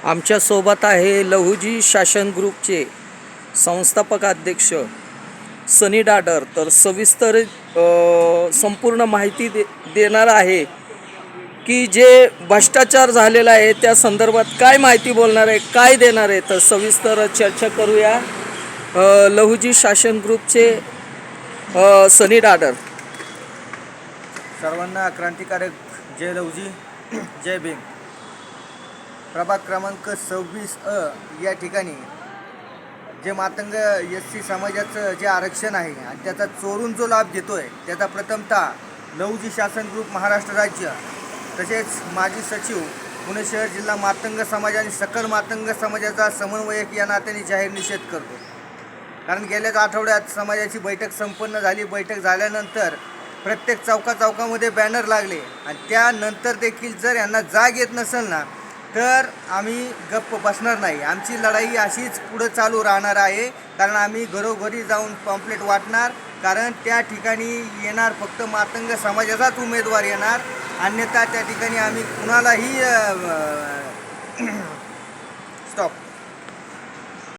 आमच्यासोबत आहे लहुजी शासन ग्रुपचे संस्थापक अध्यक्ष सनी डाडर. तर सविस्तर संपूर्ण माहिती देणार आहे की जे भ्रष्टाचार झालेला आहे त्या संदर्भात काय माहिती बोलणार आहे, काय देणार आहे. तर सविस्तर चर्चा करूया. लहुजी शासन ग्रुपचे सनी डाडर. सर्वांना क्रांतिकारक जय लहुजी, जय भीम. प्रभाग क्रमांक 26A या ठिकाणी जे मातंग SC समाजाचं जे आरक्षण आहे आणि त्याचा चोरून जो लाभ घेतो आहे त्याचा प्रथमतः लहुजी शासन ग्रुप महाराष्ट्र राज्य तसेच माजी सचिव पुणे शहर जिल्हा मातंग समाज आणि सकल मातंग समाजाचा समन्वयक या नात्याने जाहीर निषेध करतो. कारण गेल्याच आठवड्यात समाजाची बैठक संपन्न झाली. बैठक झाल्यानंतर प्रत्येक चौकामध्ये बॅनर लागले आणि त्यानंतर देखील जर यांना जाग येत नसेल ना तर आम्ही गप्प बसणार नाही. आमची लढाई अशीच पुढं चालू राहणार आहे. कारण आम्ही घरोघरी जाऊन पॉम्पलेट वाटणार. कारण त्या ठिकाणी येणार फक्त मातंग समाजाचाच उमेदवार येणार, अन्यथा त्या ठिकाणी आम्ही कुणालाही